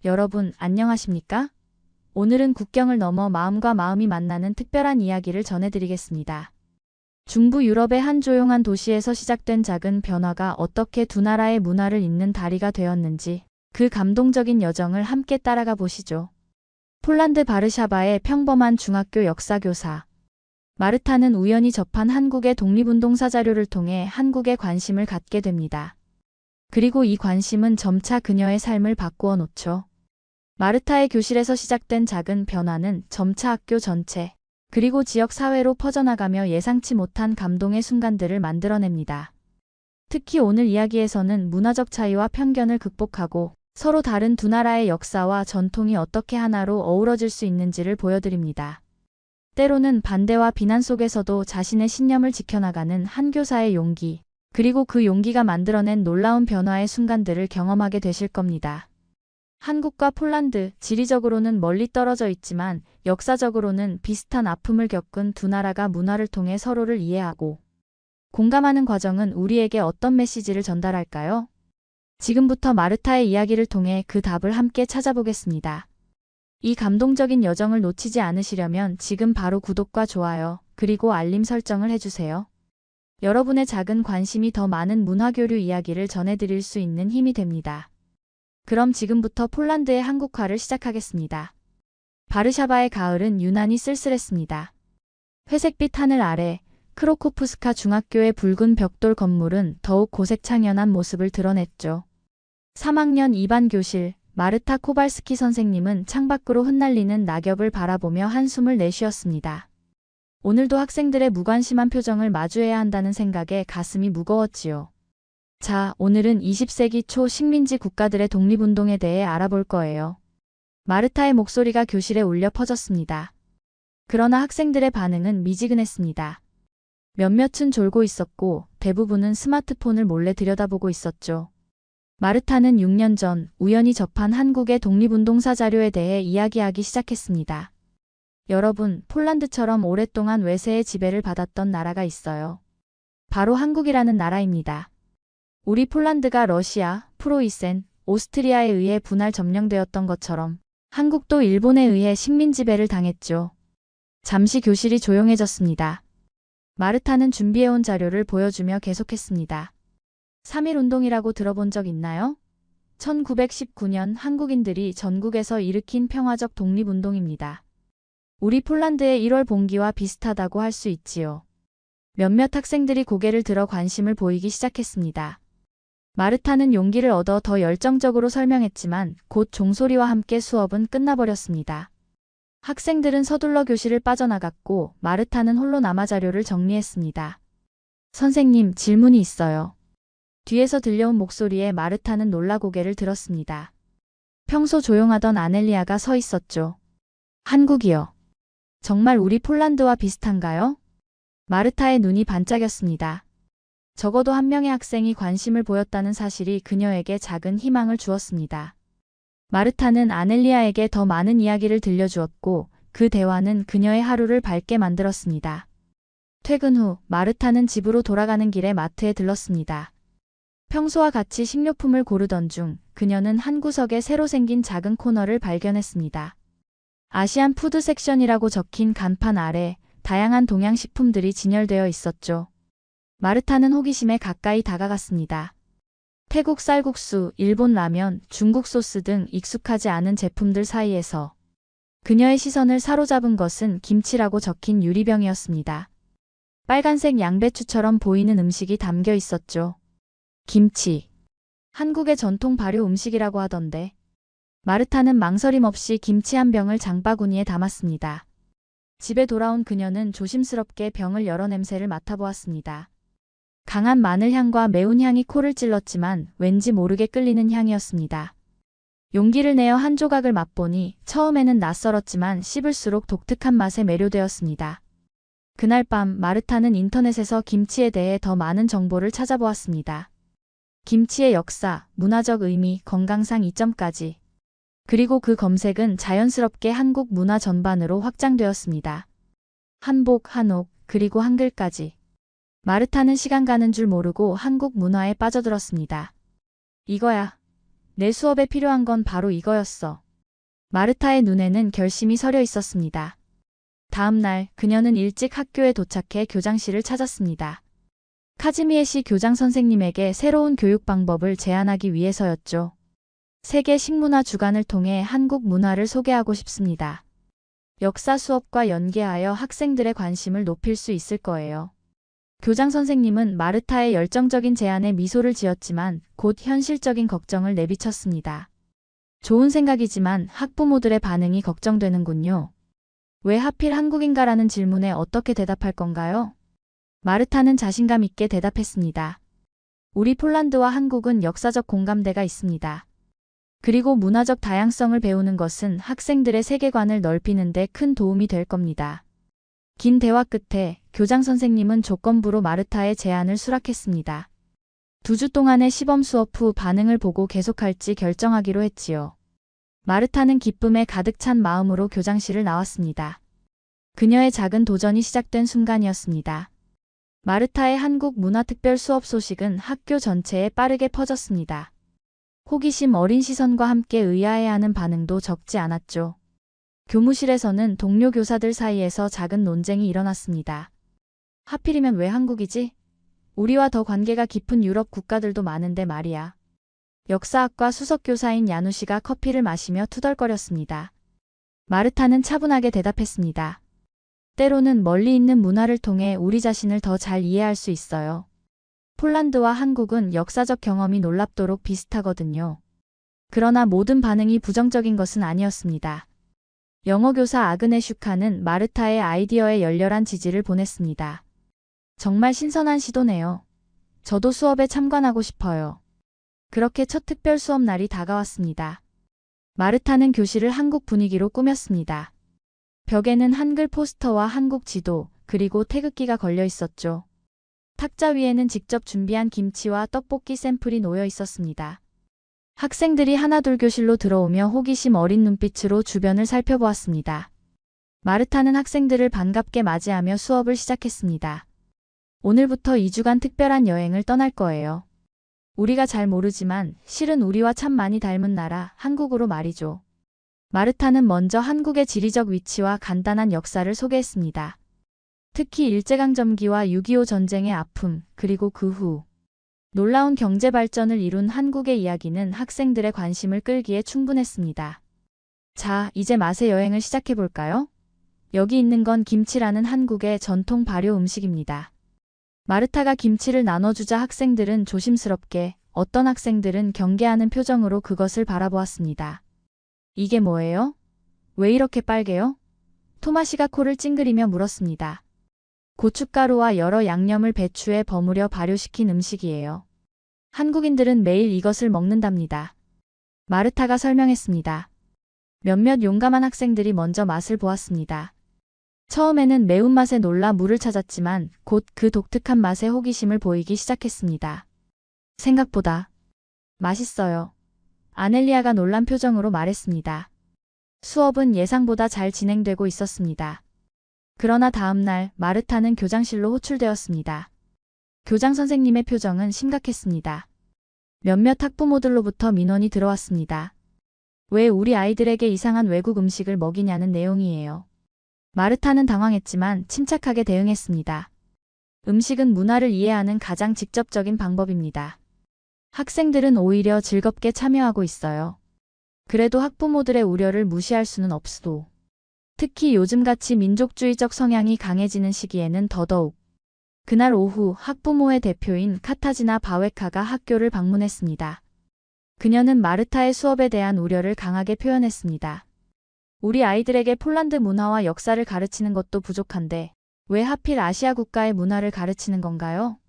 여러분, 안녕하십니까? 오늘은 국경을 넘어 마음과 마음이 만나는 특별한 이야기를 전해드리겠습니다. 중부 유럽의 한 조용한 도시에서 시작된 작은 변화가 어떻게 두 나라의 문화를 잇는 다리가 되었는지 그 감동적인 여정을 함께 따라가 보시죠. 폴란드 바르샤바의 평범한 중학교 역사교사. 마르타는 우연히 접한 한국의 독립운동사 자료를 통해 한국에 관심을 갖게 됩니다. 그리고 이 관심은 점차 그녀의 삶을 바꾸어 놓죠. 마르타의 교실에서 시작된 작은 변화는 점차 학교 전체, 그리고 지역 사회로 퍼져나가며 예상치 못한 감동의 순간들을 만들어냅니다. 특히 오늘 이야기에서는 문화적 차이와 편견을 극복하고 서로 다른 두 나라의 역사와 전통이 어떻게 하나로 어우러질 수 있는지를 보여드립니다. 때로는 반대와 비난 속에서도 자신의 신념을 지켜나가는 한 교사의 용기, 그리고 그 용기가 만들어낸 놀라운 변화의 순간들을 경험하게 되실 겁니다. 한국과 폴란드, 지리적으로는 멀리 떨어져 있지만 역사적으로는 비슷한 아픔을 겪은 두 나라가 문화를 통해 서로를 이해하고 공감하는 과정은 우리에게 어떤 메시지를 전달할까요? 지금부터 마르타의 이야기를 통해 그 답을 함께 찾아보겠습니다. 이 감동적인 여정을 놓치지 않으시려면 지금 바로 구독과 좋아요, 그리고 알림 설정을 해주세요. 여러분의 작은 관심이 더 많은 문화교류 이야기를 전해드릴 수 있는 힘이 됩니다. 그럼 지금부터 폴란드의 한국화를 시작하겠습니다. 바르샤바의 가을은 유난히 쓸쓸했습니다. 회색빛 하늘 아래 크로코프스카 중학교의 붉은 벽돌 건물은 더욱 고색창연한 모습을 드러냈죠. 3학년 2반 교실, 마르타 코발스키 선생님은 창밖으로 흩날리는 낙엽을 바라보며 한숨을 내쉬었습니다. 오늘도 학생들의 무관심한 표정을 마주해야 한다는 생각에 가슴이 무거웠지요. 자, 오늘은 20세기 초 식민지 국가들의 독립운동에 대해 알아볼 거예요. 마르타의 목소리가 교실에 울려 퍼졌습니다. 그러나 학생들의 반응은 미지근했습니다. 몇몇은 졸고 있었고 대부분은 스마트폰을 몰래 들여다보고 있었죠. 마르타는 6년 전 우연히 접한 한국의 독립운동사 자료에 대해 이야기하기 시작했습니다. 여러분, 폴란드처럼 오랫동안 외세의 지배를 받았던 나라가 있어요. 바로 한국이라는 나라입니다. 우리 폴란드가 러시아, 프로이센, 오스트리아에 의해 분할 점령되었던 것처럼 한국도 일본에 의해 식민 지배를 당했죠. 잠시 교실이 조용해졌습니다. 마르타는 준비해온 자료를 보여주며 계속했습니다. 3.1운동이라고 들어본 적 있나요? 1919년 한국인들이 전국에서 일으킨 평화적 독립운동입니다. 우리 폴란드의 1월 봉기와 비슷하다고 할 수 있지요. 몇몇 학생들이 고개를 들어 관심을 보이기 시작했습니다. 마르타는 용기를 얻어 더 열정적으로 설명했지만 곧 종소리와 함께 수업은 끝나버렸습니다. 학생들은 서둘러 교실을 빠져나갔고 마르타는 홀로 남아 자료를 정리했습니다. 선생님, 질문이 있어요. 뒤에서 들려온 목소리에 마르타는 놀라 고개를 들었습니다. 평소 조용하던 아넬리아가 서 있었죠. 한국이요. 정말 우리 폴란드와 비슷한가요? 마르타의 눈이 반짝였습니다. 적어도 한 명의 학생이 관심을 보였다는 사실이 그녀에게 작은 희망을 주었습니다. 마르타는 아넬리아에게 더 많은 이야기를 들려주었고 그 대화는 그녀의 하루를 밝게 만들었습니다. 퇴근 후 마르타는 집으로 돌아가는 길에 마트에 들렀습니다. 평소와 같이 식료품을 고르던 중 그녀는 한 구석에 새로 생긴 작은 코너를 발견했습니다. 아시안 푸드 섹션이라고 적힌 간판 아래 다양한 동양식품들이 진열되어 있었죠. 마르타는 호기심에 가까이 다가갔습니다. 태국 쌀국수, 일본 라면, 중국 소스 등 익숙하지 않은 제품들 사이에서 그녀의 시선을 사로잡은 것은 김치라고 적힌 유리병이었습니다. 빨간색 양배추처럼 보이는 음식이 담겨 있었죠. 김치. 한국의 전통 발효 음식이라고 하던데. 마르타는 망설임 없이 김치 한 병을 장바구니에 담았습니다. 집에 돌아온 그녀는 조심스럽게 병을 열어 냄새를 맡아보았습니다. 강한 마늘 향과 매운 향이 코를 찔렀지만 왠지 모르게 끌리는 향이었습니다. 용기를 내어 한 조각을 맛보니 처음에는 낯설었지만 씹을수록 독특한 맛에 매료되었습니다. 그날 밤 마르타는 인터넷에서 김치에 대해 더 많은 정보를 찾아보았습니다. 김치의 역사, 문화적 의미, 건강상 이점까지. 그리고 그 검색은 자연스럽게 한국 문화 전반으로 확장되었습니다. 한복, 한옥, 그리고 한글까지. 마르타는 시간 가는 줄 모르고 한국 문화에 빠져들었습니다. 이거야. 내 수업에 필요한 건 바로 이거였어. 마르타의 눈에는 결심이 서려 있었습니다. 다음 날 그녀는 일찍 학교에 도착해 교장실을 찾았습니다. 카즈미에 씨 교장 선생님에게 새로운 교육 방법을 제안하기 위해서였죠. 세계 식문화 주간을 통해 한국 문화를 소개하고 싶습니다. 역사 수업과 연계하여 학생들의 관심을 높일 수 있을 거예요. 교장 선생님은 마르타의 열정적인 제안에 미소를 지었지만 곧 현실적인 걱정을 내비쳤습니다. 좋은 생각이지만 학부모들의 반응이 걱정되는군요. 왜 하필 한국인가라는 질문에 어떻게 대답할 건가요? 마르타는 자신감 있게 대답했습니다. 우리 폴란드와 한국은 역사적 공감대가 있습니다. 그리고 문화적 다양성을 배우는 것은 학생들의 세계관을 넓히는 데 큰 도움이 될 겁니다. 긴 대화 끝에 교장 선생님은 조건부로 마르타의 제안을 수락했습니다. 2주 동안의 시범 수업 후 반응을 보고 계속할지 결정하기로 했지요. 마르타는 기쁨에 가득 찬 마음으로 교장실을 나왔습니다. 그녀의 작은 도전이 시작된 순간이었습니다. 마르타의 한국 문화특별 수업 소식은 학교 전체에 빠르게 퍼졌습니다. 호기심 어린 시선과 함께 의아해하는 반응도 적지 않았죠. 교무실에서는 동료 교사들 사이에서 작은 논쟁이 일어났습니다. 하필이면 왜 한국이지? 우리와 더 관계가 깊은 유럽 국가들도 많은데 말이야. 역사학과 수석교사인 야누 씨가 커피를 마시며 투덜거렸습니다. 마르타는 차분하게 대답했습니다. 때로는 멀리 있는 문화를 통해 우리 자신을 더 잘 이해할 수 있어요. 폴란드와 한국은 역사적 경험이 놀랍도록 비슷하거든요. 그러나 모든 반응이 부정적인 것은 아니었습니다. 영어 교사 아그네 슈카는 마르타의 아이디어에 열렬한 지지를 보냈습니다. 정말 신선한 시도네요. 저도 수업에 참관하고 싶어요. 그렇게 첫 특별 수업 날이 다가왔습니다. 마르타는 교실을 한국 분위기로 꾸몄습니다. 벽에는 한글 포스터와 한국 지도, 그리고 태극기가 걸려 있었죠. 탁자 위에는 직접 준비한 김치와 떡볶이 샘플이 놓여 있었습니다. 학생들이 하나둘 교실로 들어오며 호기심 어린 눈빛으로 주변을 살펴보았습니다. 마르타는 학생들을 반갑게 맞이하며 수업을 시작했습니다. 오늘부터 2주간 특별한 여행을 떠날 거예요. 우리가 잘 모르지만 실은 우리와 참 많이 닮은 나라 한국으로 말이죠. 마르타는 먼저 한국의 지리적 위치와 간단한 역사를 소개했습니다. 특히 일제강점기와 6.25 전쟁의 아픔, 그리고 그 후 놀라운 경제 발전을 이룬 한국의 이야기는 학생들의 관심을 끌기에 충분했습니다. 자, 이제 맛의 여행을 시작해볼까요? 여기 있는 건 김치라는 한국의 전통 발효 음식입니다. 마르타가 김치를 나눠주자 학생들은 조심스럽게, 어떤 학생들은 경계하는 표정으로 그것을 바라보았습니다. 이게 뭐예요? 왜 이렇게 빨개요? 토마시가 코를 찡그리며 물었습니다. 고춧가루와 여러 양념을 배추에 버무려 발효시킨 음식이에요. 한국인들은 매일 이것을 먹는답니다. 마르타가 설명했습니다. 몇몇 용감한 학생들이 먼저 맛을 보았습니다. 처음에는 매운맛에 놀라 물을 찾았지만 곧 그 독특한 맛에 호기심을 보이기 시작했습니다. 생각보다 맛있어요. 아넬리아가 놀란 표정으로 말했습니다. 수업은 예상보다 잘 진행되고 있었습니다. 그러나 다음 날 마르타는 교장실로 호출되었습니다. 교장 선생님의 표정은 심각했습니다. 몇몇 학부모들로부터 민원이 들어왔습니다. 왜 우리 아이들에게 이상한 외국 음식을 먹이냐는 내용이에요. 마르타는 당황했지만 침착하게 대응했습니다. 음식은 문화를 이해하는 가장 직접적인 방법입니다. 학생들은 오히려 즐겁게 참여하고 있어요. 그래도 학부모들의 우려를 무시할 수는 없어도. 특히 요즘같이 민족주의적 성향이 강해지는 시기에는 더더욱. 그날 오후 학부모의 대표인 카타지나 바웨카가 학교를 방문했습니다. 그녀는 마르타의 수업에 대한 우려를 강하게 표현했습니다. 우리 아이들에게 폴란드 문화와 역사를 가르치는 것도 부족한데 왜 하필 아시아 국가의 문화를 가르치는 건가요?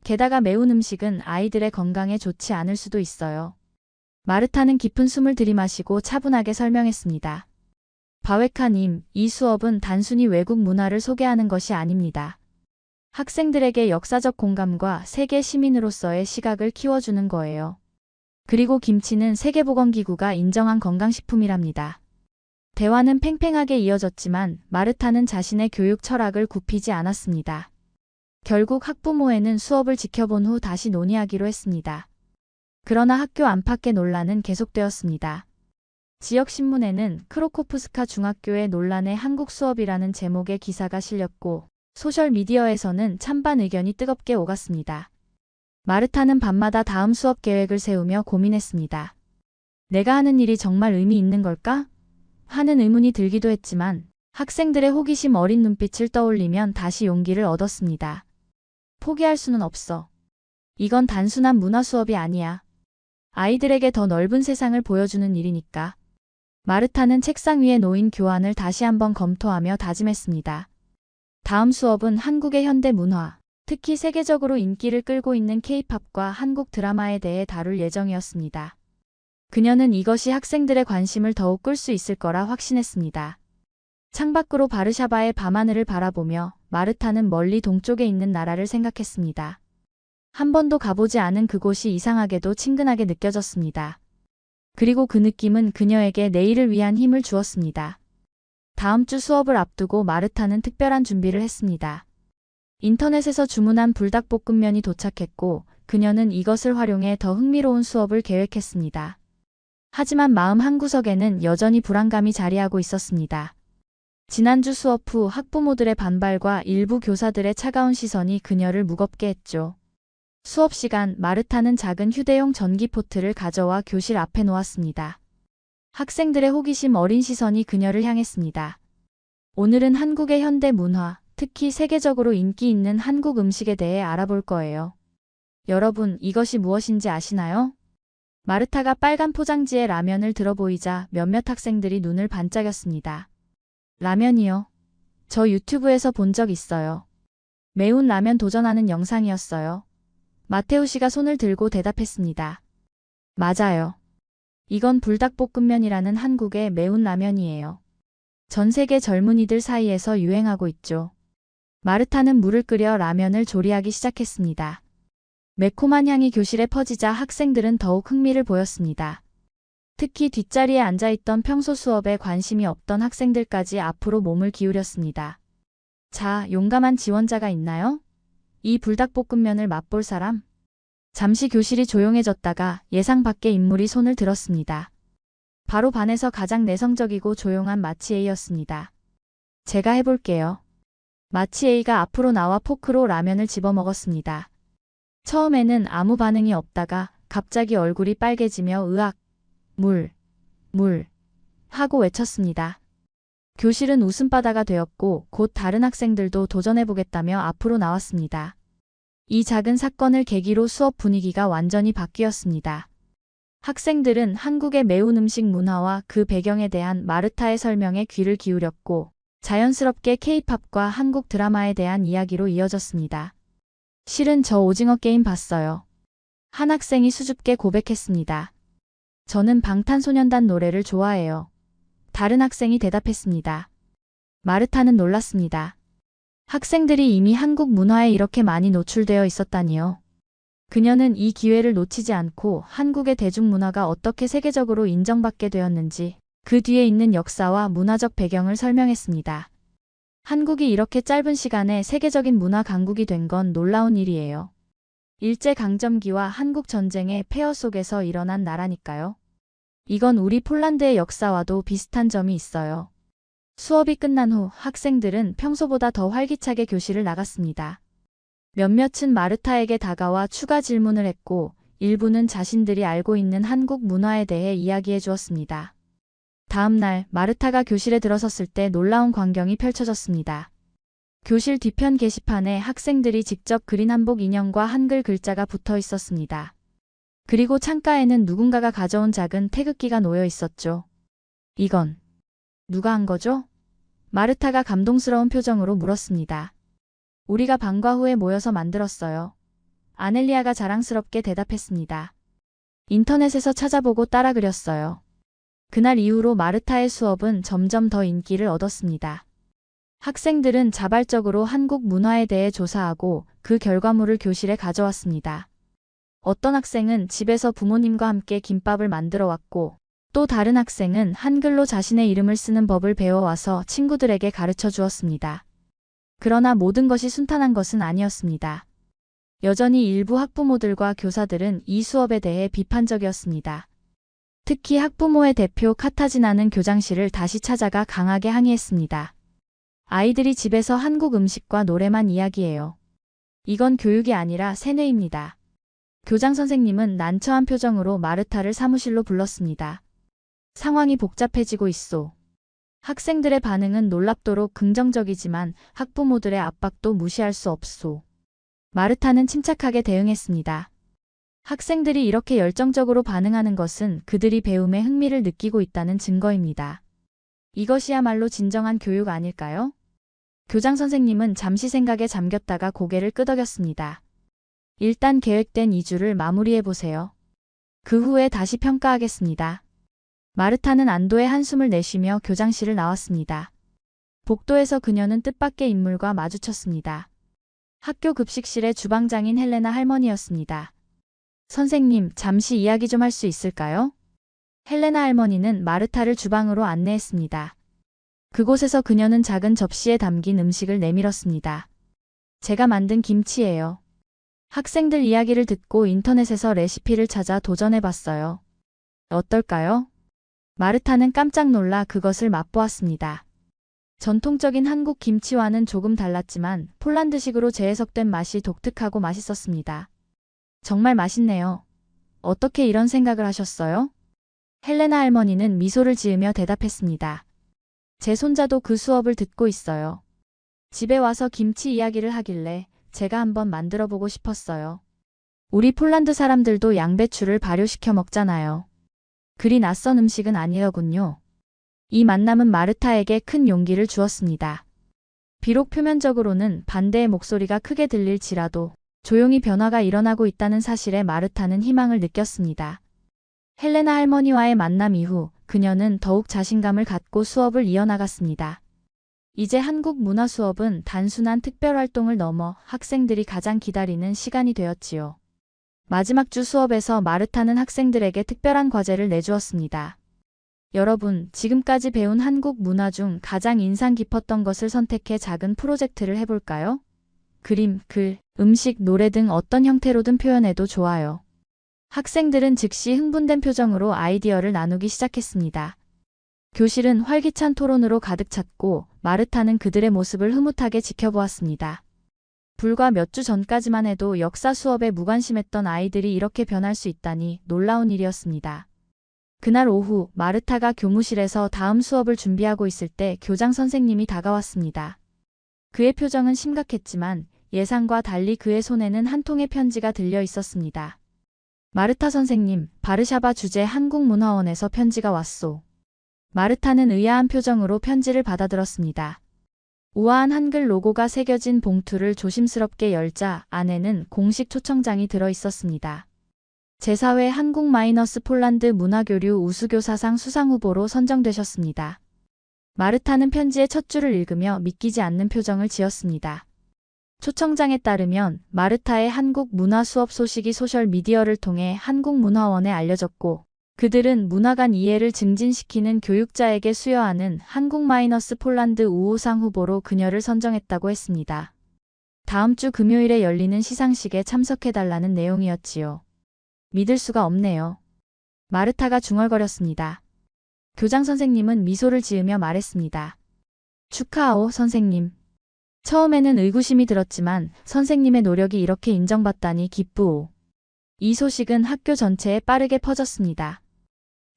게다가 매운 음식은 아이들의 건강에 좋지 않을 수도 있어요. 마르타는 깊은 숨을 들이마시고 차분하게 설명했습니다. 바웨카님, 이 수업은 단순히 외국 문화를 소개하는 것이 아닙니다. 학생들에게 역사적 공감과 세계 시민으로서의 시각을 키워주는 거예요. 그리고 김치는 세계보건기구가 인정한 건강식품이랍니다. 대화는 팽팽하게 이어졌지만 마르타는 자신의 교육 철학을 굽히지 않았습니다. 결국 학부모회는 수업을 지켜본 후 다시 논의하기로 했습니다. 그러나 학교 안팎의 논란은 계속되었습니다. 지역신문에는 크로코프스카 중학교의 논란의 한국 수업이라는 제목의 기사가 실렸고 소셜미디어에서는 찬반 의견이 뜨겁게 오갔습니다. 마르타는 밤마다 다음 수업 계획을 세우며 고민했습니다. 내가 하는 일이 정말 의미 있는 걸까? 하는 의문이 들기도 했지만 학생들의 호기심 어린 눈빛을 떠올리면 다시 용기를 얻었습니다. 포기할 수는 없어. 이건 단순한 문화 수업이 아니야. 아이들에게 더 넓은 세상을 보여주는 일이니까. 마르타는 책상 위에 놓인 교환을 다시 한번 검토하며 다짐했습니다. 다음 수업은 한국의 현대 문화, 특히 세계적으로 인기를 끌고 있는 K-팝과 한국 드라마에 대해 다룰 예정이었습니다. 그녀는 이것이 학생들의 관심을 더욱 끌 수 있을 거라 확신했습니다. 창밖으로 바르샤바의 밤하늘을 바라보며 마르타는 멀리 동쪽에 있는 나라를 생각했습니다. 한 번도 가보지 않은 그곳이 이상하게도 친근하게 느껴졌습니다. 그리고 그 느낌은 그녀에게 내일을 위한 힘을 주었습니다. 다음 주 수업을 앞두고 마르타는 특별한 준비를 했습니다. 인터넷에서 주문한 불닭볶음면이 도착했고 그녀는 이것을 활용해 더 흥미로운 수업을 계획했습니다. 하지만 마음 한구석에는 여전히 불안감이 자리하고 있었습니다. 지난주 수업 후 학부모들의 반발과 일부 교사들의 차가운 시선이 그녀를 무겁게 했죠. 수업 시간 마르타는 작은 휴대용 전기포트를 가져와 교실 앞에 놓았습니다. 학생들의 호기심 어린 시선이 그녀를 향했습니다. 오늘은 한국의 현대 문화, 특히 세계적으로 인기 있는 한국 음식에 대해 알아볼 거예요. 여러분, 이것이 무엇인지 아시나요? 마르타가 빨간 포장지에 라면을 들어보이자 몇몇 학생들이 눈을 반짝였습니다. 라면이요? 저 유튜브에서 본 적 있어요. 매운 라면 도전하는 영상이었어요. 마테우 씨가 손을 들고 대답했습니다. 맞아요. 이건 불닭볶음면이라는 한국의 매운 라면이에요. 전 세계 젊은이들 사이에서 유행하고 있죠. 마르타는 물을 끓여 라면을 조리하기 시작했습니다. 매콤한 향이 교실에 퍼지자 학생들은 더욱 흥미를 보였습니다. 특히 뒷자리에 앉아있던 평소 수업에 관심이 없던 학생들까지 앞으로 몸을 기울였습니다. 자, 용감한 지원자가 있나요? 이 불닭볶음면을 맛볼 사람? 잠시 교실이 조용해졌다가 예상 밖의 인물이 손을 들었습니다. 바로 반에서 가장 내성적이고 조용한 마치에이였습니다. 제가 해볼게요. 마치에이가 앞으로 나와 포크로 라면을 집어먹었습니다. 처음에는 아무 반응이 없다가 갑자기 얼굴이 빨개지며 으악, 물 하고 외쳤습니다. 교실은 웃음바다가 되었고 곧 다른 학생들도 도전해보겠다며 앞으로 나왔습니다. 이 작은 사건을 계기로 수업 분위기가 완전히 바뀌었습니다. 학생들은 한국의 매운 음식 문화와 그 배경에 대한 마르타의 설명에 귀를 기울였고 자연스럽게 K-팝과 한국 드라마에 대한 이야기로 이어졌습니다. 실은 저 오징어 게임 봤어요. 한 학생이 수줍게 고백했습니다. 저는 방탄소년단 노래를 좋아해요. 다른 학생이 대답했습니다. 마르타는 놀랐습니다. 학생들이 이미 한국 문화에 이렇게 많이 노출되어 있었다니요. 그녀는 이 기회를 놓치지 않고 한국의 대중문화가 어떻게 세계적으로 인정받게 되었는지 그 뒤에 있는 역사와 문화적 배경을 설명했습니다. 한국이 이렇게 짧은 시간에 세계적인 문화 강국이 된 건 놀라운 일이에요. 일제강점기와 한국전쟁의 폐허 속에서 일어난 나라니까요. 이건 우리 폴란드의 역사와도 비슷한 점이 있어요. 수업이 끝난 후 학생들은 평소보다 더 활기차게 교실을 나갔습니다. 몇몇은 마르타에게 다가와 추가 질문을 했고 일부는 자신들이 알고 있는 한국 문화에 대해 이야기해 주었습니다. 다음 날 마르타가 교실에 들어섰을 때 놀라운 광경이 펼쳐졌습니다. 교실 뒤편 게시판에 학생들이 직접 그린 한복 인형과 한글 글자가 붙어 있었습니다. 그리고 창가에는 누군가가 가져온 작은 태극기가 놓여 있었죠. 이건 누가 한 거죠? 마르타가 감동스러운 표정으로 물었습니다. 우리가 방과 후에 모여서 만들었어요. 아넬리아가 자랑스럽게 대답했습니다. 인터넷에서 찾아보고 따라 그렸어요. 그날 이후로 마르타의 수업은 점점 더 인기를 얻었습니다. 학생들은 자발적으로 한국 문화에 대해 조사하고 그 결과물을 교실에 가져왔습니다. 어떤 학생은 집에서 부모님과 함께 김밥을 만들어 왔고 또 다른 학생은 한글로 자신의 이름을 쓰는 법을 배워와서 친구들에게 가르쳐 주었습니다. 그러나 모든 것이 순탄한 것은 아니었습니다. 여전히 일부 학부모들과 교사들은 이 수업에 대해 비판적이었습니다. 특히 학부모의 대표 카타지나는 교장실을 다시 찾아가 강하게 항의했습니다. 아이들이 집에서 한국 음식과 노래만 이야기해요. 이건 교육이 아니라 세뇌입니다. 교장 선생님은 난처한 표정으로 마르타를 사무실로 불렀습니다. 상황이 복잡해지고 있소. 학생들의 반응은 놀랍도록 긍정적이지만 학부모들의 압박도 무시할 수 없소. 마르타는 침착하게 대응했습니다. 학생들이 이렇게 열정적으로 반응하는 것은 그들이 배움에 흥미를 느끼고 있다는 증거입니다. 이것이야말로 진정한 교육 아닐까요? 교장 선생님은 잠시 생각에 잠겼다가 고개를 끄덕였습니다. 일단 계획된 2주를 마무리해보세요. 그 후에 다시 평가하겠습니다. 마르타는 안도의 한숨을 내쉬며 교장실을 나왔습니다. 복도에서 그녀는 뜻밖의 인물과 마주쳤습니다. 학교 급식실의 주방장인 헬레나 할머니였습니다. 선생님, 잠시 이야기 좀 할 수 있을까요? 헬레나 할머니는 마르타를 주방으로 안내했습니다. 그곳에서 그녀는 작은 접시에 담긴 음식을 내밀었습니다. 제가 만든 김치예요. 학생들 이야기를 듣고 인터넷에서 레시피를 찾아 도전해봤어요. 어떨까요? 마르타는 깜짝 놀라 그것을 맛보았습니다. 전통적인 한국 김치와는 조금 달랐지만 폴란드식으로 재해석된 맛이 독특하고 맛있었습니다. 정말 맛있네요. 어떻게 이런 생각을 하셨어요? 헬레나 할머니는 미소를 지으며 대답했습니다. 제 손자도 그 수업을 듣고 있어요. 집에 와서 김치 이야기를 하길래 제가 한번 만들어 보고 싶었어요. 우리 폴란드 사람들도 양배추를 발효시켜 먹잖아요. 그리 낯선 음식은 아니더군요. 이 만남은 마르타에게 큰 용기를 주었습니다. 비록 표면적으로는 반대의 목소리가 크게 들릴지라도 조용히 변화가 일어나고 있다는 사실에 마르타는 희망을 느꼈습니다. 헬레나 할머니와의 만남 이후 그녀는 더욱 자신감을 갖고 수업을 이어나갔습니다. 이제 한국 문화 수업은 단순한 특별활동을 넘어 학생들이 가장 기다리는 시간이 되었지요. 마지막 주 수업에서 마르타는 학생들에게 특별한 과제를 내주었습니다. 여러분, 지금까지 배운 한국 문화 중 가장 인상 깊었던 것을 선택해 작은 프로젝트를 해볼까요? 그림, 글, 음식, 노래 등 어떤 형태로든 표현해도 좋아요. 학생들은 즉시 흥분된 표정으로 아이디어를 나누기 시작했습니다. 교실은 활기찬 토론으로 가득 찼고 마르타는 그들의 모습을 흐뭇하게 지켜보았습니다. 불과 몇 주 전까지만 해도 역사 수업에 무관심했던 아이들이 이렇게 변할 수 있다니 놀라운 일이었습니다. 그날 오후 마르타가 교무실에서 다음 수업을 준비하고 있을 때 교장 선생님이 다가왔습니다. 그의 표정은 심각했지만 예상과 달리 그의 손에는 한 통의 편지가 들려 있었습니다. 마르타 선생님, 바르샤바 주재 한국문화원에서 편지가 왔소. 마르타는 의아한 표정으로 편지를 받아들었습니다. 우아한 한글 로고가 새겨진 봉투를 조심스럽게 열자 안에는 공식 초청장이 들어 있었습니다. 제4회 한국-폴란드 문화교류 우수교사상 수상후보로 선정되셨습니다. 마르타는 편지의 첫 줄을 읽으며 믿기지 않는 표정을 지었습니다. 초청장에 따르면 마르타의 한국 문화 수업 소식이 소셜미디어를 통해 한국문화원에 알려졌고 그들은 문화 간 이해를 증진시키는 교육자에게 수여하는 한국-폴란드 우호상 후보로 그녀를 선정했다고 했습니다. 다음 주 금요일에 열리는 시상식에 참석해달라는 내용이었지요. 믿을 수가 없네요. 마르타가 중얼거렸습니다. 교장 선생님은 미소를 지으며 말했습니다. 축하하오, 선생님. 처음에는 의구심이 들었지만 선생님의 노력이 이렇게 인정받다니 기쁘오. 이 소식은 학교 전체에 빠르게 퍼졌습니다.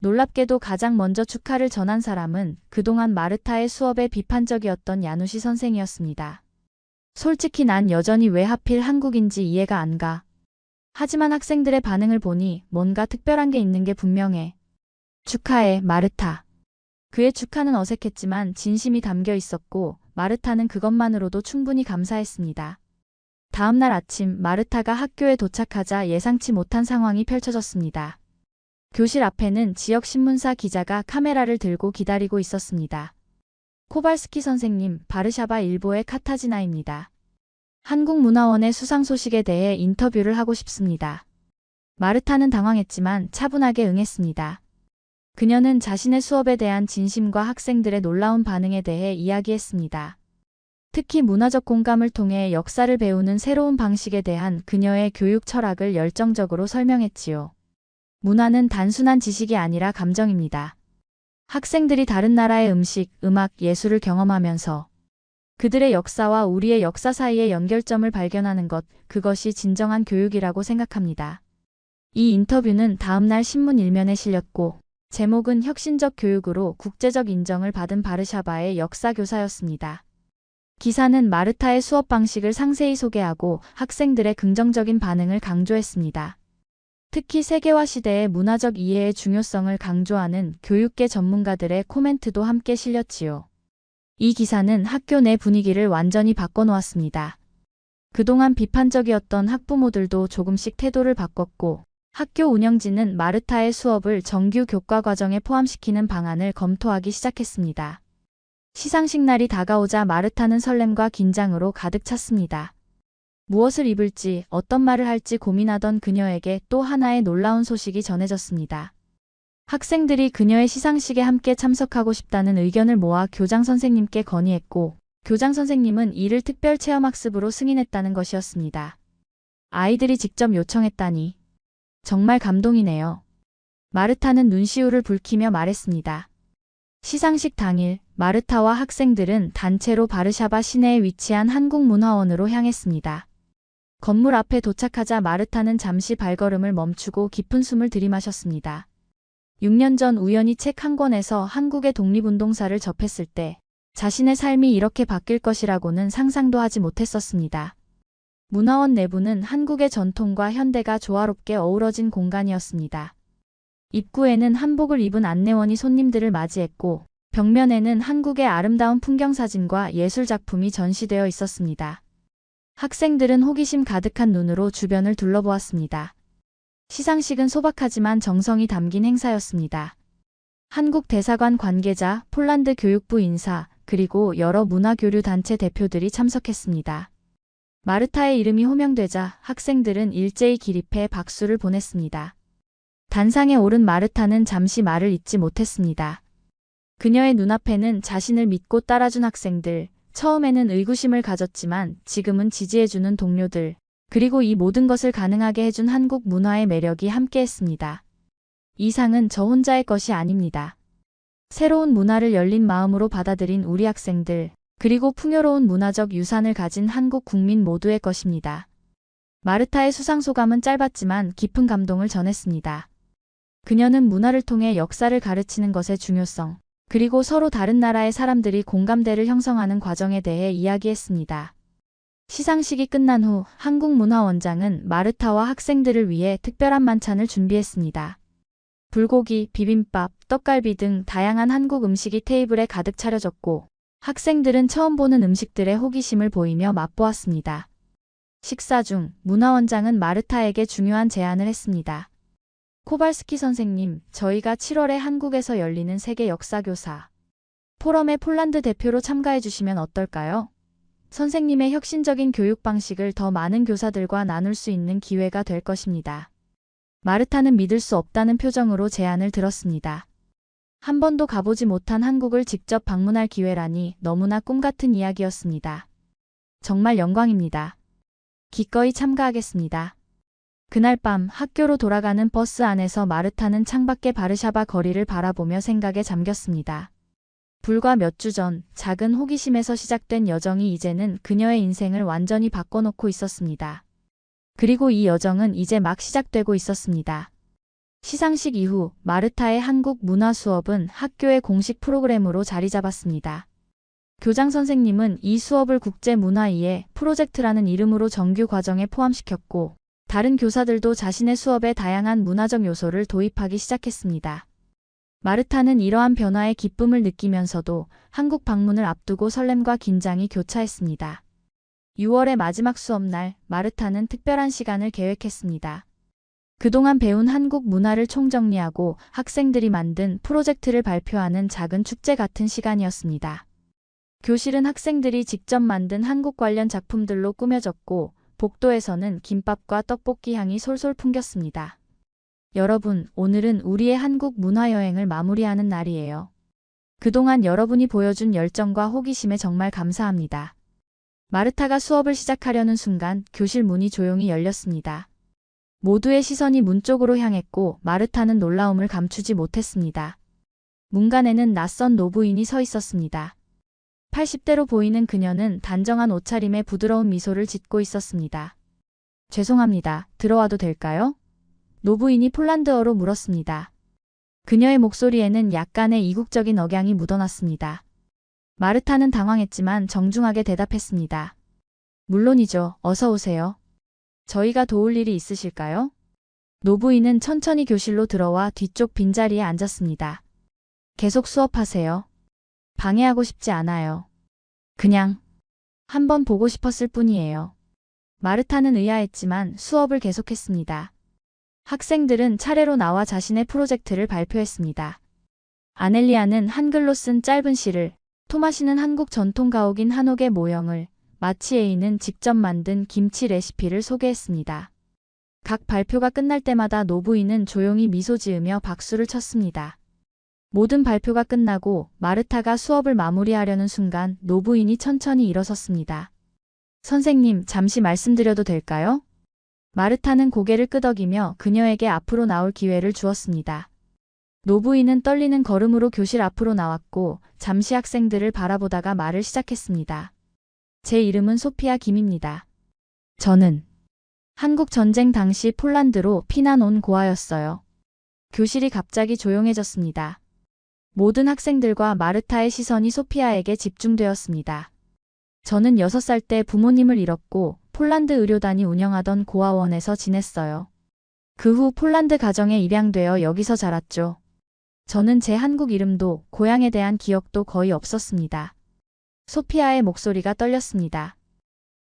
놀랍게도 가장 먼저 축하를 전한 사람은 그동안 마르타의 수업에 비판적이었던 야누시 선생이었습니다. 솔직히 난 여전히 왜 하필 한국인지 이해가 안 가. 하지만 학생들의 반응을 보니 뭔가 특별한 게 있는 게 분명해. 축하해, 마르타. 그의 축하는 어색했지만 진심이 담겨 있었고 마르타는 그것만으로도 충분히 감사했습니다. 다음 날 아침 마르타가 학교에 도착하자 예상치 못한 상황이 펼쳐졌습니다. 교실 앞에는 지역 신문사 기자가 카메라를 들고 기다리고 있었습니다. 코발스키 선생님, 바르샤바 일보의 카타지나입니다. 한국문화원의 수상 소식에 대해 인터뷰를 하고 싶습니다. 마르타는 당황했지만 차분하게 응했습니다. 그녀는 자신의 수업에 대한 진심과 학생들의 놀라운 반응에 대해 이야기했습니다. 특히 문화적 공감을 통해 역사를 배우는 새로운 방식에 대한 그녀의 교육 철학을 열정적으로 설명했지요. 문화는 단순한 지식이 아니라 감정입니다. 학생들이 다른 나라의 음식, 음악, 예술을 경험하면서 그들의 역사와 우리의 역사 사이의 연결점을 발견하는 것, 그것이 진정한 교육이라고 생각합니다. 이 인터뷰는 다음날 신문 일면에 실렸고, 제목은 혁신적 교육으로 국제적 인정을 받은 바르샤바의 역사 교사였습니다. 기사는 마르타의 수업 방식을 상세히 소개하고 학생들의 긍정적인 반응을 강조했습니다. 특히 세계화 시대의 문화적 이해의 중요성을 강조하는 교육계 전문가들의 코멘트도 함께 실렸지요. 이 기사는 학교 내 분위기를 완전히 바꿔놓았습니다. 그동안 비판적이었던 학부모들도 조금씩 태도를 바꿨고, 학교 운영진은 마르타의 수업을 정규 교과 과정에 포함시키는 방안을 검토하기 시작했습니다. 시상식 날이 다가오자 마르타는 설렘과 긴장으로 가득 찼습니다. 무엇을 입을지, 어떤 말을 할지 고민하던 그녀에게 또 하나의 놀라운 소식이 전해졌습니다. 학생들이 그녀의 시상식에 함께 참석하고 싶다는 의견을 모아 교장 선생님께 건의했고, 교장 선생님은 이를 특별 체험학습으로 승인했다는 것이었습니다. 아이들이 직접 요청했다니 정말 감동이네요. 마르타는 눈시울을 붉히며 말했습니다. 시상식 당일, 마르타와 학생들은 단체로 바르샤바 시내에 위치한 한국문화원으로 향했습니다. 건물 앞에 도착하자 마르타는 잠시 발걸음을 멈추고 깊은 숨을 들이마셨습니다. 6년 전 우연히 책 한 권에서 한국의 독립운동사를 접했을 때 자신의 삶이 이렇게 바뀔 것이라고는 상상도 하지 못했었습니다. 문화원 내부는 한국의 전통과 현대가 조화롭게 어우러진 공간이었습니다. 입구에는 한복을 입은 안내원이 손님들을 맞이했고, 벽면에는 한국의 아름다운 풍경사진과 예술작품이 전시되어 있었습니다. 학생들은 호기심 가득한 눈으로 주변을 둘러보았습니다. 시상식은 소박하지만 정성이 담긴 행사였습니다. 한국 대사관 관계자, 폴란드 교육부 인사, 그리고 여러 문화교류 단체 대표들이 참석했습니다. 마르타의 이름이 호명되자 학생들은 일제히 기립해 박수를 보냈습니다. 단상에 오른 마르타는 잠시 말을 잇지 못했습니다. 그녀의 눈앞에는 자신을 믿고 따라준 학생들, 처음에는 의구심을 가졌지만 지금은 지지해주는 동료들, 그리고 이 모든 것을 가능하게 해준 한국 문화의 매력이 함께했습니다. 이 상은 저 혼자의 것이 아닙니다. 새로운 문화를 열린 마음으로 받아들인 우리 학생들, 그리고 풍요로운 문화적 유산을 가진 한국 국민 모두의 것입니다. 마르타의 수상 소감은 짧았지만 깊은 감동을 전했습니다. 그녀는 문화를 통해 역사를 가르치는 것의 중요성, 그리고 서로 다른 나라의 사람들이 공감대를 형성하는 과정에 대해 이야기했습니다. 시상식이 끝난 후 한국문화원장은 마르타와 학생들을 위해 특별한 만찬을 준비했습니다. 불고기, 비빔밥, 떡갈비 등 다양한 한국 음식이 테이블에 가득 차려졌고, 학생들은 처음 보는 음식들의 호기심을 보이며 맛보았습니다. 식사 중 문화원장은 마르타에게 중요한 제안을 했습니다. 코발스키 선생님, 저희가 7월에 한국에서 열리는 세계 역사교사 포럼에 폴란드 대표로 참가해 주시면 어떨까요? 선생님의 혁신적인 교육 방식을 더 많은 교사들과 나눌 수 있는 기회가 될 것입니다. 마르타는 믿을 수 없다는 표정으로 제안을 들었습니다. 한 번도 가보지 못한 한국을 직접 방문할 기회라니 너무나 꿈같은 이야기였습니다. 정말 영광입니다. 기꺼이 참가하겠습니다. 그날 밤 학교로 돌아가는 버스 안에서 마르타는 창밖의 바르샤바 거리를 바라보며 생각에 잠겼습니다. 불과 몇 주 전 작은 호기심에서 시작된 여정이 이제는 그녀의 인생을 완전히 바꿔놓고 있었습니다. 그리고 이 여정은 이제 막 시작되고 있었습니다. 시상식 이후 마르타의 한국 문화 수업은 학교의 공식 프로그램으로 자리 잡았습니다. 교장 선생님은 이 수업을 국제문화이해 프로젝트라는 이름으로 정규 과정에 포함시켰고, 다른 교사들도 자신의 수업에 다양한 문화적 요소를 도입하기 시작했습니다. 마르타는 이러한 변화의 기쁨을 느끼면서도 한국 방문을 앞두고 설렘과 긴장이 교차했습니다. 6월의 마지막 수업날, 마르타는 특별한 시간을 계획했습니다. 그동안 배운 한국 문화를 총정리하고 학생들이 만든 프로젝트를 발표하는 작은 축제 같은 시간이었습니다. 교실은 학생들이 직접 만든 한국 관련 작품들로 꾸며졌고, 복도에서는 김밥과 떡볶이 향이 솔솔 풍겼습니다. 여러분, 오늘은 우리의 한국 문화여행을 마무리하는 날이에요. 그동안 여러분이 보여준 열정과 호기심에 정말 감사합니다. 마르타가 수업을 시작하려는 순간 교실 문이 조용히 열렸습니다. 모두의 시선이 문 쪽으로 향했고 마르타는 놀라움을 감추지 못했습니다. 문간에는 낯선 노부인이 서 있었습니다. 80대로 보이는 그녀는 단정한 옷차림에 부드러운 미소를 짓고 있었습니다. 죄송합니다. 들어와도 될까요? 노부인이 폴란드어로 물었습니다. 그녀의 목소리에는 약간의 이국적인 억양이 묻어났습니다. 마르타는 당황했지만 정중하게 대답했습니다. 물론이죠. 어서 오세요. 저희가 도울 일이 있으실까요? 노부인은 천천히 교실로 들어와 뒤쪽 빈자리에 앉았습니다. 계속 수업하세요. 방해하고 싶지 않아요. 그냥 한번 보고 싶었을 뿐이에요. 마르타는 의아했지만 수업을 계속했습니다. 학생들은 차례로 나와 자신의 프로젝트를 발표했습니다. 아넬리아는 한글로 쓴 짧은 시를, 토마시는 한국 전통 가옥인 한옥의 모형을, 마치에이는 직접 만든 김치 레시피를 소개했습니다. 각 발표가 끝날 때마다 노부인은 조용히 미소 지으며 박수를 쳤습니다. 모든 발표가 끝나고 마르타가 수업을 마무리하려는 순간 노부인이 천천히 일어섰습니다. 선생님, 잠시 말씀드려도 될까요? 마르타는 고개를 끄덕이며 그녀에게 앞으로 나올 기회를 주었습니다. 노부인은 떨리는 걸음으로 교실 앞으로 나왔고 잠시 학생들을 바라보다가 말을 시작했습니다. 제 이름은 소피아 김입니다. 저는 한국 전쟁 당시 폴란드로 피난 온 고아였어요. 교실이 갑자기 조용해졌습니다. 모든 학생들과 마르타의 시선이 소피아에게 집중되었습니다. 저는 6살 때 부모님을 잃었고 폴란드 의료단이 운영하던 고아원에서 지냈어요. 그 후 폴란드 가정에 입양되어 여기서 자랐죠. 저는 제 한국 이름도 고향에 대한 기억도 거의 없었습니다. 소피아의 목소리가 떨렸습니다.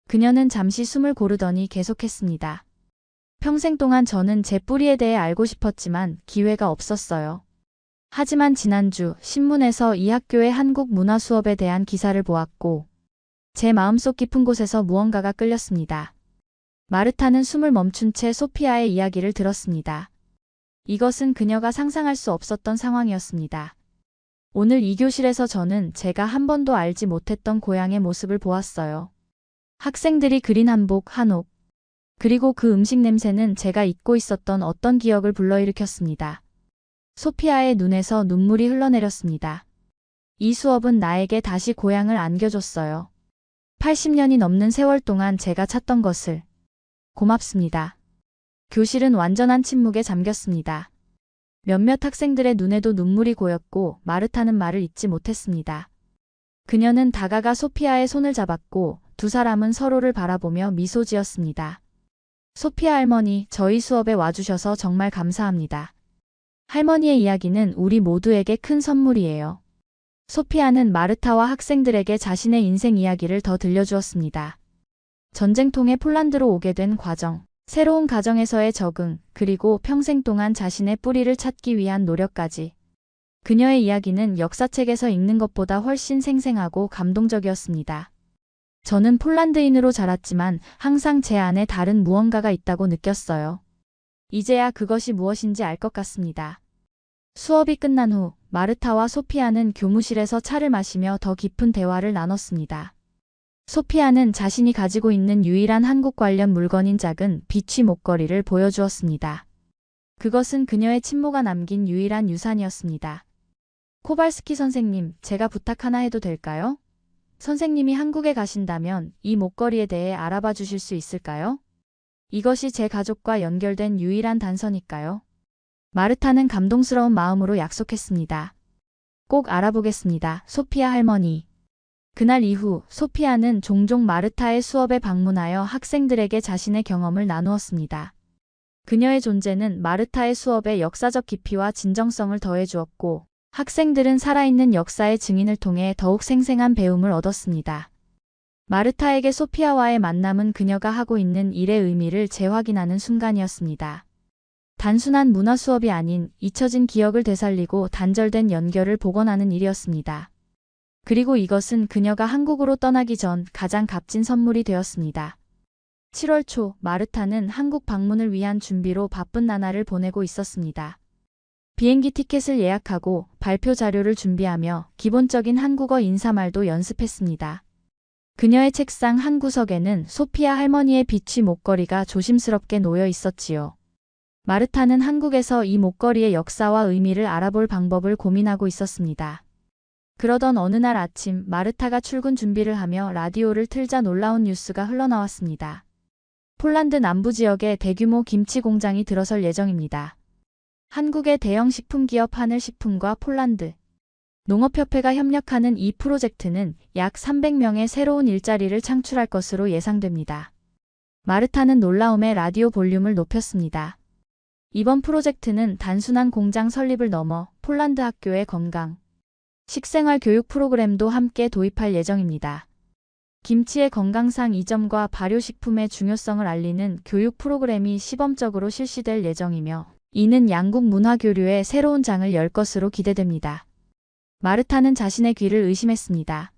그녀는 잠시 숨을 고르더니 계속했습니다. 평생 동안 저는 제 뿌리에 대해 알고 싶었지만 기회가 없었어요. 하지만 지난주 신문에서 이 학교의 한국 문화 수업에 대한 기사를 보았고 제 마음속 깊은 곳에서 무언가가 끌렸습니다. 마르타는 숨을 멈춘 채 소피아의 이야기를 들었습니다. 이것은 그녀가 상상할 수 없었던 상황이었습니다. 오늘 이 교실에서 저는 제가 한 번도 알지 못했던 고향의 모습을 보았어요. 학생들이 그린 한복, 한옥, 그리고 그 음식 냄새는 제가 잊고 있었던 어떤 기억을 불러일으켰습니다. 소피아의 눈에서 눈물이 흘러내렸습니다. 이 수업은 나에게 다시 고향을 안겨줬어요. 80년이 넘는 세월 동안 제가 찾던 것을. 고맙습니다. 교실은 완전한 침묵에 잠겼습니다. 몇몇 학생들의 눈에도 눈물이 고였고 마르타는 말을 잇지 못했습니다. 그녀는 다가가 소피아의 손을 잡았고 두 사람은 서로를 바라보며 미소 지었습니다. 소피아 할머니, 저희 수업에 와주셔서 정말 감사합니다. 할머니의 이야기는 우리 모두에게 큰 선물이에요. 소피아는 마르타와 학생들에게 자신의 인생 이야기를 더 들려주었습니다. 전쟁통에 폴란드로 오게 된 과정, 새로운 가정에서의 적응, 그리고 평생 동안 자신의 뿌리를 찾기 위한 노력까지. 그녀의 이야기는 역사책에서 읽는 것보다 훨씬 생생하고 감동적이었습니다. 저는 폴란드인으로 자랐지만 항상 제 안에 다른 무언가가 있다고 느꼈어요. 이제야 그것이 무엇인지 알 것 같습니다. 수업이 끝난 후 마르타와 소피아는 교무실에서 차를 마시며 더 깊은 대화를 나눴습니다. 소피아는 자신이 가지고 있는 유일한 한국 관련 물건인 작은 비취 목걸이를 보여주었습니다. 그것은 그녀의 친모가 남긴 유일한 유산이었습니다. 코발스키 선생님, 제가 부탁 하나 해도 될까요? 선생님이 한국에 가신다면 이 목걸이에 대해 알아봐 주실 수 있을까요? 이것이 제 가족과 연결된 유일한 단서니까요. 마르타는 감동스러운 마음으로 약속했습니다. 꼭 알아보겠습니다, 소피아 할머니. 그날 이후 소피아는 종종 마르타의 수업에 방문하여 학생들에게 자신의 경험을 나누었습니다. 그녀의 존재는 마르타의 수업에 역사적 깊이와 진정성을 더해주었고 학생들은 살아있는 역사의 증인을 통해 더욱 생생한 배움을 얻었습니다. 마르타에게 소피아와의 만남은 그녀가 하고 있는 일의 의미를 재확인하는 순간이었습니다. 단순한 문화 수업이 아닌 잊혀진 기억을 되살리고 단절된 연결을 복원하는 일이었습니다. 그리고 이것은 그녀가 한국으로 떠나기 전 가장 값진 선물이 되었습니다. 7월 초 마르타는 한국 방문을 위한 준비로 바쁜 나날을 보내고 있었습니다. 비행기 티켓을 예약하고 발표 자료를 준비하며 기본적인 한국어 인사말도 연습했습니다. 그녀의 책상 한 구석에는 소피아 할머니의 비취 목걸이가 조심스럽게 놓여 있었지요. 마르타는 한국에서 이 목걸이의 역사와 의미를 알아볼 방법을 고민하고 있었습니다. 그러던 어느 날 아침 마르타가 출근 준비를 하며 라디오를 틀자 놀라운 뉴스가 흘러나왔습니다. 폴란드 남부 지역에 대규모 김치 공장이 들어설 예정입니다. 한국의 대형 식품기업 하늘식품과 폴란드 농업협회가 협력하는 이 프로젝트는 약 300명의 새로운 일자리를 창출할 것으로 예상됩니다. 마르타는 놀라움에 라디오 볼륨을 높였습니다. 이번 프로젝트는 단순한 공장 설립을 넘어 폴란드 학교의 건강, 식생활 교육 프로그램도 함께 도입할 예정입니다. 김치의 건강상 이점과 발효식품의 중요성을 알리는 교육 프로그램이 시범적으로 실시될 예정이며 이는 양국 문화 교류의 새로운 장을 열 것으로 기대됩니다. 마르타는 자신의 귀를 의심했습니다.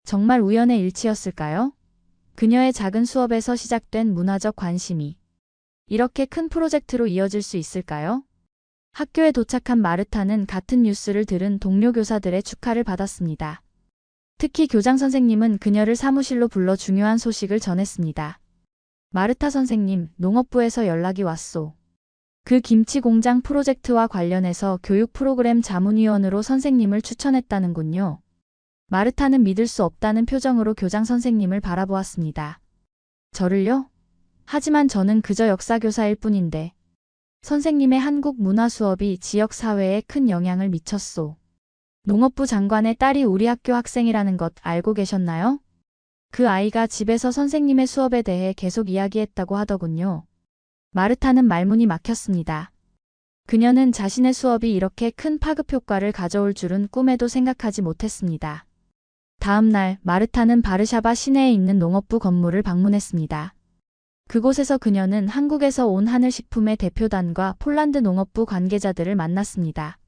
정말 우연의 일치였을까요? 그녀의 작은 수업에서 시작된 문화적 관심이 이렇게 큰 프로젝트로 이어질 수 있을까요? 학교에 도착한 마르타는 같은 뉴스를 들은 동료 교사들의 축하를 받았습니다. 특히 교장 선생님은 그녀를 사무실로 불러 중요한 소식을 전했습니다. 마르타 선생님, 농업부에서 연락이 왔소. 그 김치 공장 프로젝트와 관련해서 교육 프로그램 자문위원으로 선생님을 추천했다는군요. 마르타는 믿을 수 없다는 표정으로 교장 선생님을 바라보았습니다. 저를요? 하지만 저는 그저 역사교사일 뿐인데. 선생님의 한국 문화 수업이 지역 사회에 큰 영향을 미쳤소. 농업부 장관의 딸이 우리 학교 학생이라는 것 알고 계셨나요? 그 아이가 집에서 선생님의 수업에 대해 계속 이야기했다고 하더군요. 마르타는 말문이 막혔습니다. 그녀는 자신의 수업이 이렇게 큰 파급 효과를 가져올 줄은 꿈에도 생각하지 못했습니다. 다음 날 마르타는 바르샤바 시내에 있는 농업부 건물을 방문했습니다. 그곳에서 그녀는 한국에서 온 하늘식품의 대표단과 폴란드 농업부 관계자들을 만났습니다.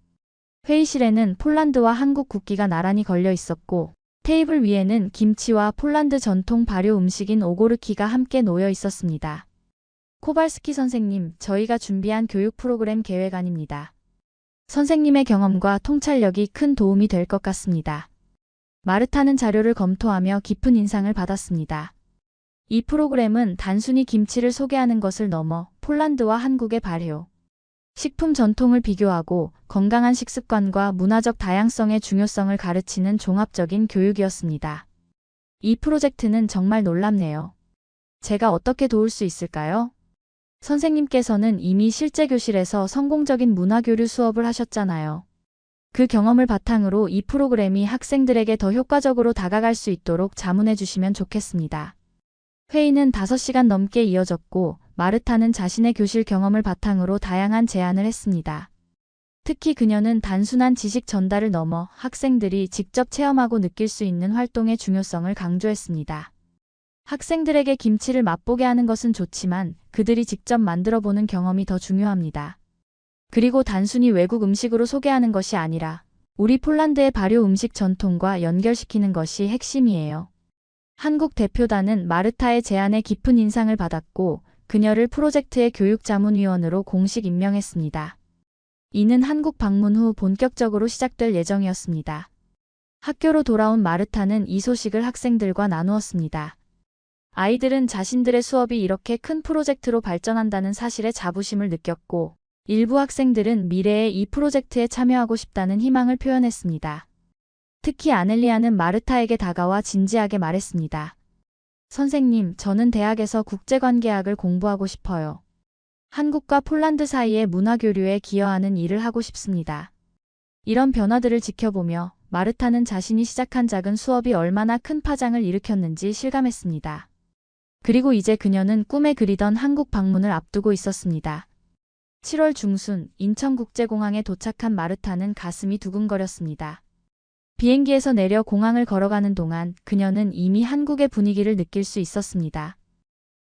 회의실에는 폴란드와 한국 국기가 나란히 걸려 있었고 테이블 위에는 김치와 폴란드 전통 발효 음식인 오고르키가 함께 놓여 있었습니다. 코발스키 선생님, 저희가 준비한 교육 프로그램 계획안입니다. 선생님의 경험과 통찰력이 큰 도움이 될 것 같습니다. 마르타는 자료를 검토하며 깊은 인상을 받았습니다. 이 프로그램은 단순히 김치를 소개하는 것을 넘어 폴란드와 한국의 발효, 식품 전통을 비교하고 건강한 식습관과 문화적 다양성의 중요성을 가르치는 종합적인 교육이었습니다. 이 프로젝트는 정말 놀랍네요. 제가 어떻게 도울 수 있을까요? 선생님께서는 이미 실제 교실에서 성공적인 문화교류 수업을 하셨잖아요. 그 경험을 바탕으로 이 프로그램이 학생들에게 더 효과적으로 다가갈 수 있도록 자문해 주시면 좋겠습니다. 회의는 5시간 넘게 이어졌고 마르타는 자신의 교실 경험을 바탕으로 다양한 제안을 했습니다. 특히 그녀는 단순한 지식 전달을 넘어 학생들이 직접 체험하고 느낄 수 있는 활동의 중요성을 강조했습니다. 학생들에게 김치를 맛보게 하는 것은 좋지만 그들이 직접 만들어보는 경험이 더 중요합니다. 그리고 단순히 외국 음식으로 소개하는 것이 아니라 우리 폴란드의 발효 음식 전통과 연결시키는 것이 핵심이에요. 한국 대표단은 마르타의 제안에 깊은 인상을 받았고 그녀를 프로젝트의 교육자문위원으로 공식 임명했습니다. 이는 한국 방문 후 본격적으로 시작될 예정이었습니다. 학교로 돌아온 마르타는 이 소식을 학생들과 나누었습니다. 아이들은 자신들의 수업이 이렇게 큰 프로젝트로 발전한다는 사실에 자부심을 느꼈고 일부 학생들은 미래에 이 프로젝트에 참여하고 싶다는 희망을 표현했습니다. 특히 아넬리아는 마르타에게 다가와 진지하게 말했습니다. 선생님, 저는 대학에서 국제관계학을 공부하고 싶어요. 한국과 폴란드 사이의 문화교류에 기여하는 일을 하고 싶습니다. 이런 변화들을 지켜보며 마르타는 자신이 시작한 작은 수업이 얼마나 큰 파장을 일으켰는지 실감했습니다. 그리고 이제 그녀는 꿈에 그리던 한국 방문을 앞두고 있었습니다. 7월 중순 인천국제공항에 도착한 마르타는 가슴이 두근거렸습니다. 비행기에서 내려 공항을 걸어가는 동안 그녀는 이미 한국의 분위기를 느낄 수 있었습니다.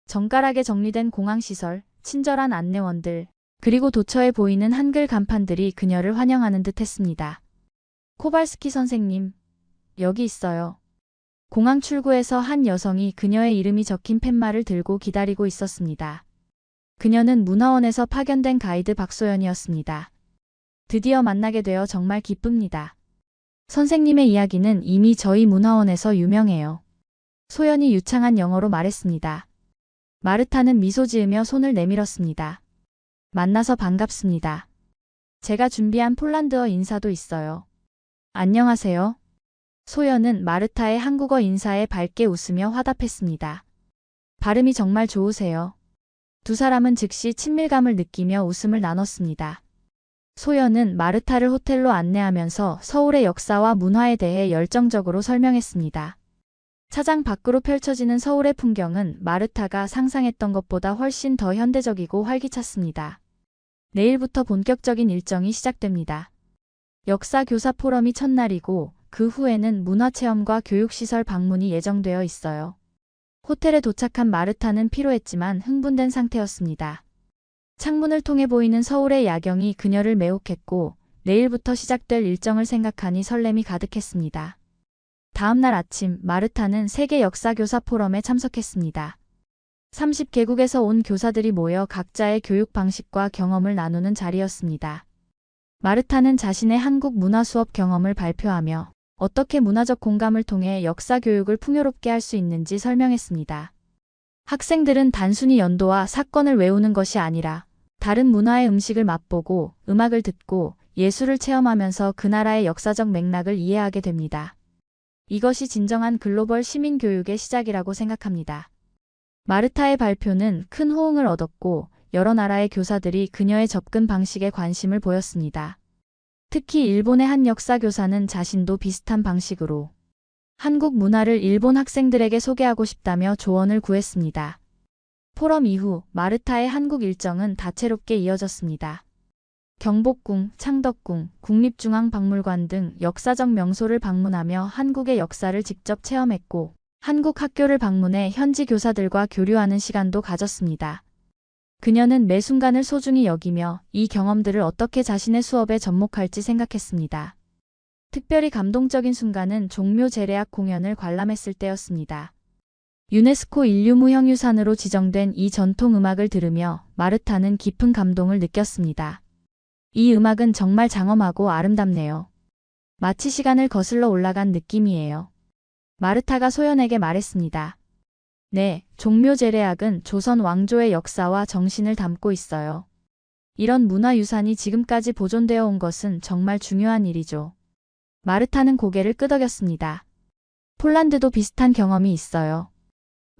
정갈하게 정리된 공항시설, 친절한 안내원들, 그리고 도처에 보이는 한글 간판들이 그녀를 환영하는 듯 했습니다. 코발스키 선생님, 여기 있어요. 공항 출구에서 한 여성이 그녀의 이름이 적힌 팻말을 들고 기다리고 있었습니다. 그녀는 문화원에서 파견된 가이드 박소연이었습니다. 드디어 만나게 되어 정말 기쁩니다. 선생님의 이야기는 이미 저희 문화원에서 유명해요. 소연이 유창한 영어로 말했습니다. 마르타는 미소 지으며 손을 내밀었습니다. 만나서 반갑습니다. 제가 준비한 폴란드어 인사도 있어요. 안녕하세요. 소연은 마르타의 한국어 인사에 밝게 웃으며 화답했습니다. 발음이 정말 좋으세요. 두 사람은 즉시 친밀감을 느끼며 웃음을 나눴습니다. 소연은 마르타를 호텔로 안내하면서 서울의 역사와 문화에 대해 열정적으로 설명했습니다. 차장 밖으로 펼쳐지는 서울의 풍경은 마르타가 상상했던 것보다 훨씬 더 현대적이고 활기찼습니다. 내일부터 본격적인 일정이 시작됩니다. 역사 교사 포럼이 첫날이고 그 후에는 문화체험과 교육시설 방문이 예정되어 있어요. 호텔에 도착한 마르타는 피로했지만 흥분된 상태였습니다. 창문을 통해 보이는 서울의 야경이 그녀를 매혹했고 내일부터 시작될 일정을 생각하니 설렘이 가득했습니다. 다음 날 아침 마르타는 세계 역사교사 포럼에 참석했습니다. 30개국에서 온 교사들이 모여 각자의 교육 방식과 경험을 나누는 자리였습니다. 마르타는 자신의 한국 문화 수업 경험을 발표하며 어떻게 문화적 공감을 통해 역사 교육을 풍요롭게 할 수 있는지 설명했습니다. 학생들은 단순히 연도와 사건을 외우는 것이 아니라 다른 문화의 음식을 맛보고 음악을 듣고 예술을 체험하면서 그 나라의 역사적 맥락을 이해하게 됩니다. 이것이 진정한 글로벌 시민 교육의 시작이라고 생각합니다. 마르타의 발표는 큰 호응을 얻었고 여러 나라의 교사들이 그녀의 접근 방식에 관심을 보였습니다. 특히 일본의 한 역사 교사는 자신도 비슷한 방식으로 한국 문화를 일본 학생들에게 소개하고 싶다며 조언을 구했습니다. 포럼 이후 마르타의 한국 일정은 다채롭게 이어졌습니다. 경복궁, 창덕궁, 국립중앙박물관 등 역사적 명소를 방문하며 한국의 역사를 직접 체험했고 한국 학교를 방문해 현지 교사들과 교류하는 시간도 가졌습니다. 그녀는 매 순간을 소중히 여기며 이 경험들을 어떻게 자신의 수업에 접목할지 생각했습니다. 특별히 감동적인 순간은 종묘 제례악 공연을 관람했을 때였습니다. 유네스코 인류무형유산으로 지정된 이 전통 음악을 들으며 마르타는 깊은 감동을 느꼈습니다. 이 음악은 정말 장엄하고 아름답네요. 마치 시간을 거슬러 올라간 느낌이에요. 마르타가 소연에게 말했습니다. 네, 종묘 제례악은 조선 왕조의 역사와 정신을 담고 있어요. 이런 문화유산이 지금까지 보존되어 온 것은 정말 중요한 일이죠. 마르타는 고개를 끄덕였습니다. 폴란드도 비슷한 경험이 있어요.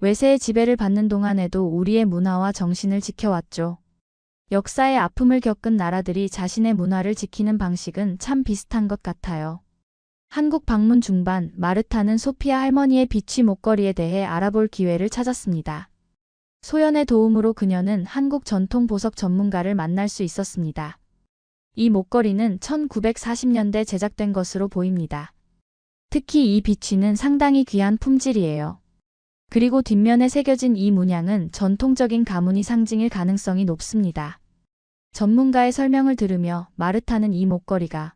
외세의 지배를 받는 동안에도 우리의 문화와 정신을 지켜왔죠. 역사의 아픔을 겪은 나라들이 자신의 문화를 지키는 방식은 참 비슷한 것 같아요. 한국 방문 중반 마르타는 소피아 할머니의 비취 목걸이에 대해 알아볼 기회를 찾았습니다. 소연의 도움으로 그녀는 한국 전통 보석 전문가를 만날 수 있었습니다. 이 목걸이는 1940년대 제작된 것으로 보입니다. 특히 이 비취는 상당히 귀한 품질이에요. 그리고 뒷면에 새겨진 이 문양은 전통적인 가문이 상징일 가능성이 높습니다. 전문가의 설명을 들으며 마르타는 이 목걸이가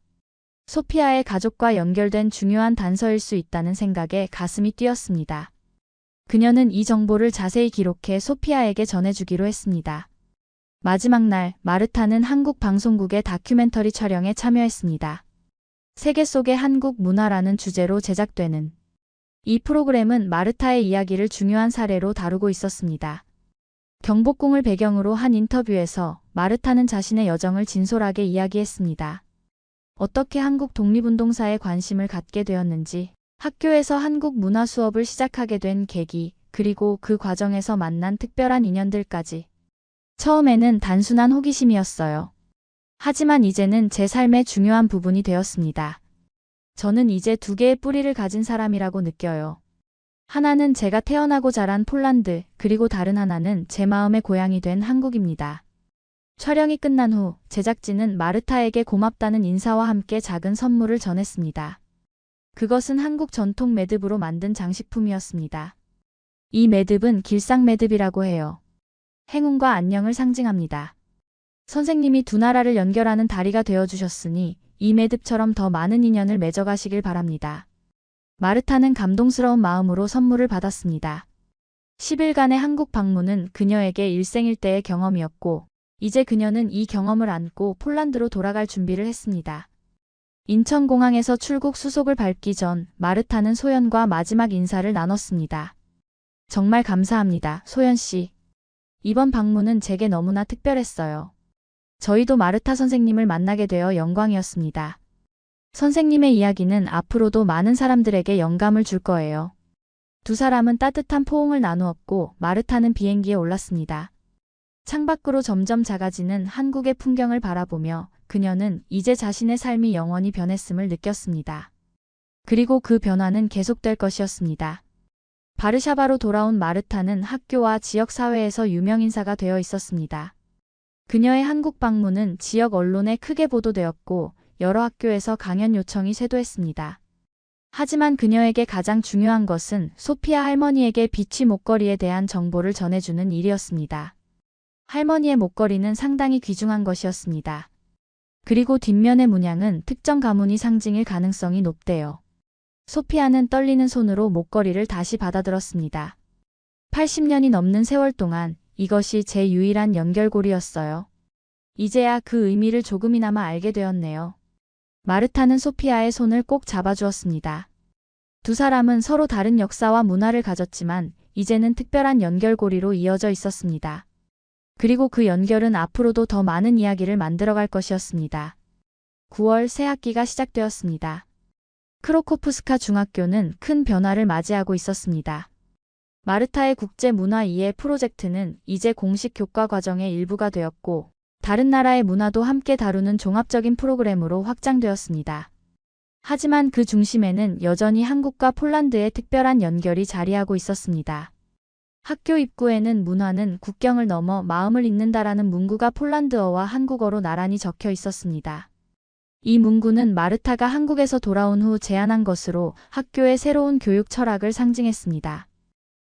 소피아의 가족과 연결된 중요한 단서일 수 있다는 생각에 가슴이 뛰었습니다. 그녀는 이 정보를 자세히 기록해 소피아에게 전해주기로 했습니다. 마지막 날 마르타는 한국 방송국의 다큐멘터리 촬영에 참여했습니다. 세계 속의 한국 문화라는 주제로 제작되는 이 프로그램은 마르타의 이야기를 중요한 사례로 다루고 있었습니다. 경복궁을 배경으로 한 인터뷰에서 마르타는 자신의 여정을 진솔하게 이야기했습니다. 어떻게 한국 독립운동사에 관심을 갖게 되었는지, 학교에서 한국 문화 수업을 시작하게 된 계기, 그리고 그 과정에서 만난 특별한 인연들까지. 처음에는 단순한 호기심이었어요. 하지만 이제는 제 삶의 중요한 부분이 되었습니다. 저는 이제 두 개의 뿌리를 가진 사람이라고 느껴요. 하나는 제가 태어나고 자란 폴란드, 그리고 다른 하나는 제 마음의 고향이 된 한국입니다. 촬영이 끝난 후 제작진은 마르타에게 고맙다는 인사와 함께 작은 선물을 전했습니다. 그것은 한국 전통 매듭으로 만든 장식품이었습니다. 이 매듭은 길상 매듭이라고 해요. 행운과 안녕을 상징합니다. 선생님이 두 나라를 연결하는 다리가 되어주셨으니 이 매듭처럼 더 많은 인연을 맺어가시길 바랍니다. 마르타는 감동스러운 마음으로 선물을 받았습니다. 10일간의 한국 방문은 그녀에게 일생일대의 경험이었고 이제 그녀는 이 경험을 안고 폴란드로 돌아갈 준비를 했습니다. 인천공항에서 출국 수속을 밟기 전 마르타는 소연과 마지막 인사를 나눴습니다. 정말 감사합니다, 소연 씨. 이번 방문은 제게 너무나 특별했어요. 저희도 마르타 선생님을 만나게 되어 영광이었습니다. 선생님의 이야기는 앞으로도 많은 사람들에게 영감을 줄 거예요. 두 사람은 따뜻한 포옹을 나누었고 마르타는 비행기에 올랐습니다. 창밖으로 점점 작아지는 한국의 풍경을 바라보며 그녀는 이제 자신의 삶이 영원히 변했음을 느꼈습니다. 그리고 그 변화는 계속될 것이었습니다. 바르샤바로 돌아온 마르타는 학교와 지역사회에서 유명인사가 되어 있었습니다. 그녀의 한국 방문은 지역 언론에 크게 보도되었고 여러 학교에서 강연 요청이 쇄도했습니다. 하지만 그녀에게 가장 중요한 것은 소피아 할머니에게 비치 목걸이에 대한 정보를 전해주는 일이었습니다. 할머니의 목걸이는 상당히 귀중한 것이었습니다. 그리고 뒷면의 문양은 특정 가문이 상징일 가능성이 높대요. 소피아는 떨리는 손으로 목걸이를 다시 받아들었습니다. 80년이 넘는 세월 동안 이것이 제 유일한 연결고리였어요. 이제야 그 의미를 조금이나마 알게 되었네요. 마르타는 소피아의 손을 꼭 잡아주었습니다. 두 사람은 서로 다른 역사와 문화를 가졌지만 이제는 특별한 연결고리로 이어져 있었습니다. 그리고 그 연결은 앞으로도 더 많은 이야기를 만들어갈 것이었습니다. 9월 새 학기가 시작되었습니다. 크로코프스카 중학교는 큰 변화를 맞이하고 있었습니다. 마르타의 국제문화 이해 프로젝트는 이제 공식 교과 과정의 일부가 되었고 다른 나라의 문화도 함께 다루는 종합적인 프로그램으로 확장되었습니다. 하지만 그 중심에는 여전히 한국과 폴란드의 특별한 연결이 자리하고 있었습니다. 학교 입구에는 문화는 국경을 넘어 마음을 잇는다라는 문구가 폴란드어와 한국어로 나란히 적혀 있었습니다. 이 문구는 마르타가 한국에서 돌아온 후 제안한 것으로 학교의 새로운 교육 철학을 상징했습니다.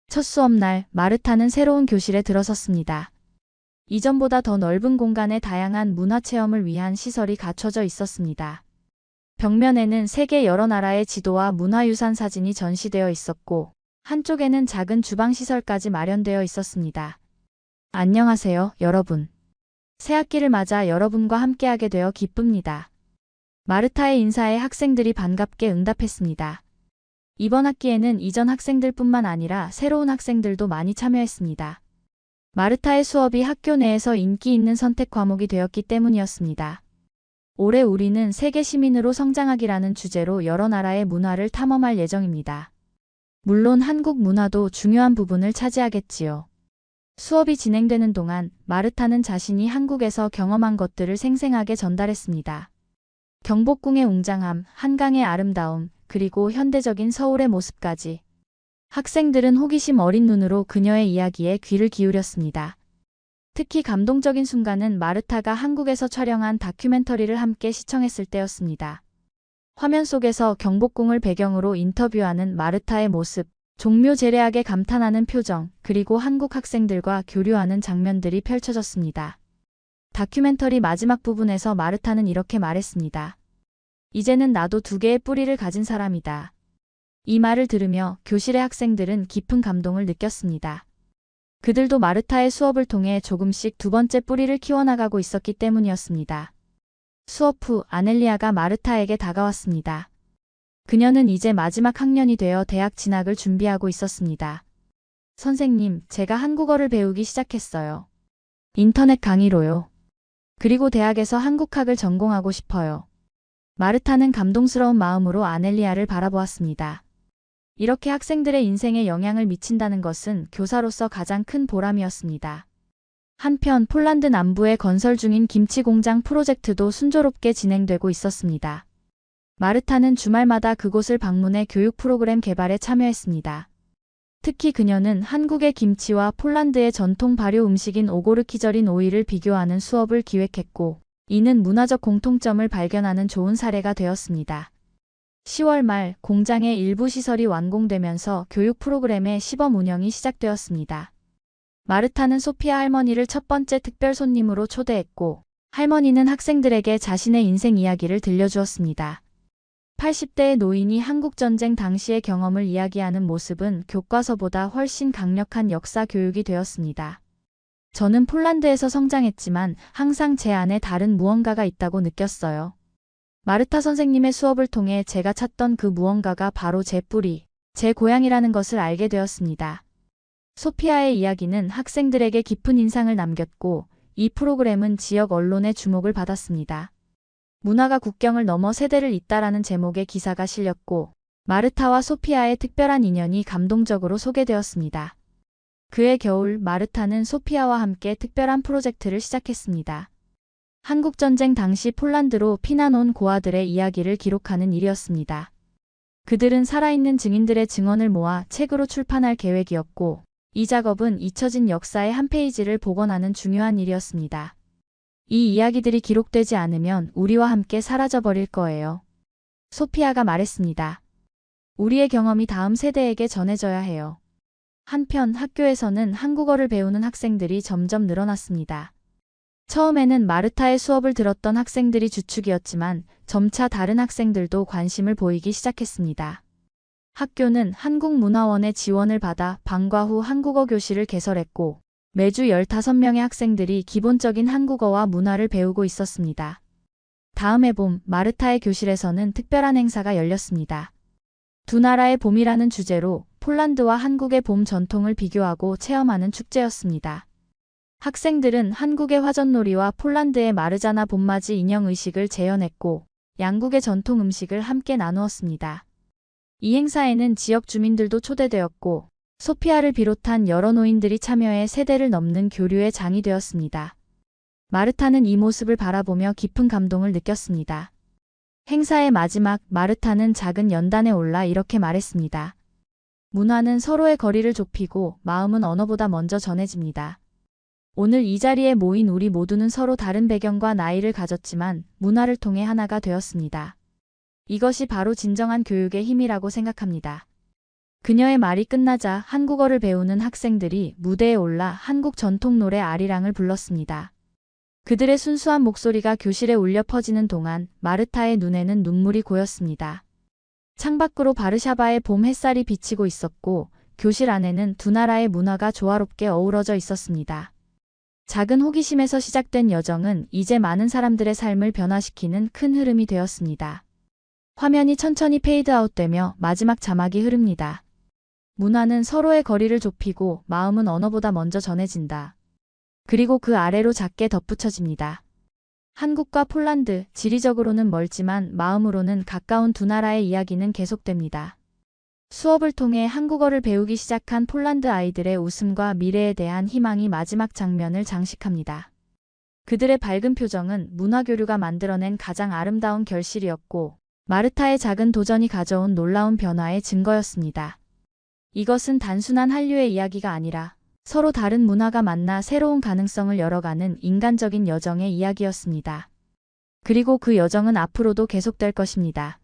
첫 수업날 마르타는 새로운 교실에 들어섰습니다. 이전보다 더 넓은 공간에 다양한 문화체험을 위한 시설이 갖춰져 있었습니다. 벽면에는 세계 여러 나라의 지도와 문화유산 사진이 전시되어 있었고 한쪽에는 작은 주방시설까지 마련되어 있었습니다. 안녕하세요, 여러분. 새학기를 맞아 여러분과 함께하게 되어 기쁩니다. 마르타의 인사에 학생들이 반갑게 응답했습니다. 이번 학기에는 이전 학생들뿐만 아니라 새로운 학생들도 많이 참여했습니다. 마르타의 수업이 학교 내에서 인기 있는 선택 과목이 되었기 때문이었습니다. 올해 우리는 세계 시민으로 성장하기라는 주제로 여러 나라의 문화를 탐험할 예정입니다. 물론 한국 문화도 중요한 부분을 차지하겠지요. 수업이 진행되는 동안 마르타는 자신이 한국에서 경험한 것들을 생생하게 전달했습니다. 경복궁의 웅장함, 한강의 아름다움, 그리고 현대적인 서울의 모습까지. 학생들은 호기심 어린 눈으로 그녀의 이야기에 귀를 기울였습니다. 특히 감동적인 순간은 마르타가 한국에서 촬영한 다큐멘터리를 함께 시청했을 때였습니다. 화면 속에서 경복궁을 배경으로 인터뷰하는 마르타의 모습, 종묘제례하게 감탄하는 표정, 그리고 한국 학생들과 교류하는 장면들이 펼쳐졌습니다. 다큐멘터리 마지막 부분에서 마르타는 이렇게 말했습니다. 이제는 나도 두 개의 뿌리를 가진 사람이다. 이 말을 들으며 교실의 학생들은 깊은 감동을 느꼈습니다. 그들도 마르타의 수업을 통해 조금씩 두 번째 뿌리를 키워나가고 있었기 때문이었습니다. 수업 후 아넬리아가 마르타에게 다가왔습니다. 그녀는 이제 마지막 학년이 되어 대학 진학을 준비하고 있었습니다. 선생님, 제가 한국어를 배우기 시작했어요. 인터넷 강의로요. 그리고 대학에서 한국학을 전공하고 싶어요. 마르타는 감동스러운 마음으로 아넬리아를 바라보았습니다. 이렇게 학생들의 인생에 영향을 미친다는 것은 교사로서 가장 큰 보람이었습니다. 한편 폴란드 남부에 건설 중인 김치 공장 프로젝트도 순조롭게 진행되고 있었습니다. 마르타는 주말마다 그곳을 방문해 교육 프로그램 개발에 참여했습니다. 특히 그녀는 한국의 김치와 폴란드의 전통 발효 음식인 오고르키절인 오이를 비교하는 수업을 기획했고, 이는 문화적 공통점을 발견하는 좋은 사례가 되었습니다. 10월 말 공장의 일부 시설이 완공되면서 교육 프로그램의 시범 운영이 시작되었습니다. 마르타는 소피아 할머니를 첫 번째 특별 손님으로 초대했고, 할머니는 학생들에게 자신의 인생 이야기를 들려주었습니다. 80대의 노인이 한국전쟁 당시의 경험을 이야기하는 모습은 교과서보다 훨씬 강력한 역사 교육이 되었습니다. 저는 폴란드에서 성장했지만 항상 제 안에 다른 무언가가 있다고 느꼈어요. 마르타 선생님의 수업을 통해 제가 찾던 그 무언가가 바로 제 뿌리, 제 고향이라는 것을 알게 되었습니다. 소피아의 이야기는 학생들에게 깊은 인상을 남겼고 이 프로그램은 지역 언론의 주목을 받았습니다. 문화가 국경을 넘어 세대를 잇다라는 제목의 기사가 실렸고 마르타와 소피아의 특별한 인연이 감동적으로 소개되었습니다. 그해 겨울 마르타는 소피아와 함께 특별한 프로젝트를 시작했습니다. 한국전쟁 당시 폴란드로 피난 온 고아들의 이야기를 기록하는 일이었습니다. 그들은 살아있는 증인들의 증언을 모아 책으로 출판할 계획이었고 이 작업은 잊혀진 역사의 한 페이지를 복원하는 중요한 일이었습니다. 이 이야기들이 기록되지 않으면 우리와 함께 사라져버릴 거예요. 소피아가 말했습니다. 우리의 경험이 다음 세대에게 전해져야 해요. 한편 학교에서는 한국어를 배우는 학생들이 점점 늘어났습니다. 처음에는 마르타의 수업을 들었던 학생들이 주축이었지만 점차 다른 학생들도 관심을 보이기 시작했습니다. 학교는 한국문화원의 지원을 받아 방과 후 한국어 교실을 개설했고 매주 15명의 학생들이 기본적인 한국어와 문화를 배우고 있었습니다. 다음 해 봄 마르타의 교실에서는 특별한 행사가 열렸습니다. 두 나라의 봄이라는 주제로 폴란드와 한국의 봄 전통을 비교하고 체험하는 축제였습니다. 학생들은 한국의 화전놀이와 폴란드의 마르자나 봄맞이 인형 의식을 재현했고 양국의 전통 음식을 함께 나누었습니다. 이 행사에는 지역 주민들도 초대되었고 소피아를 비롯한 여러 노인들이 참여해 세대를 넘는 교류의 장이 되었습니다. 마르타는 이 모습을 바라보며 깊은 감동을 느꼈습니다. 행사의 마지막 마르타는 작은 연단에 올라 이렇게 말했습니다. 문화는 서로의 거리를 좁히고 마음은 언어보다 먼저 전해집니다. 오늘 이 자리에 모인 우리 모두는 서로 다른 배경과 나이를 가졌지만 문화를 통해 하나가 되었습니다. 이것이 바로 진정한 교육의 힘이라고 생각합니다. 그녀의 말이 끝나자 한국어를 배우는 학생들이 무대에 올라 한국 전통 노래 아리랑을 불렀습니다. 그들의 순수한 목소리가 교실에 울려 퍼지는 동안 마르타의 눈에는 눈물이 고였습니다. 창밖으로 바르샤바의 봄 햇살이 비치고 있었고 교실 안에는 두 나라의 문화가 조화롭게 어우러져 있었습니다. 작은 호기심에서 시작된 여정은 이제 많은 사람들의 삶을 변화시키는 큰 흐름이 되었습니다. 화면이 천천히 페이드아웃되며 마지막 자막이 흐릅니다. 문화는 서로의 거리를 좁히고 마음은 언어보다 먼저 전해진다. 그리고 그 아래로 작게 덧붙여집니다. 한국과 폴란드, 지리적으로는 멀지만 마음으로는 가까운 두 나라의 이야기는 계속됩니다. 수업을 통해 한국어를 배우기 시작한 폴란드 아이들의 웃음과 미래에 대한 희망이 마지막 장면을 장식합니다. 그들의 밝은 표정은 문화교류가 만들어낸 가장 아름다운 결실이었고 마르타의 작은 도전이 가져온 놀라운 변화의 증거였습니다. 이것은 단순한 한류의 이야기가 아니라 서로 다른 문화가 만나 새로운 가능성을 열어가는 인간적인 여정의 이야기였습니다. 그리고 그 여정은 앞으로도 계속될 것입니다.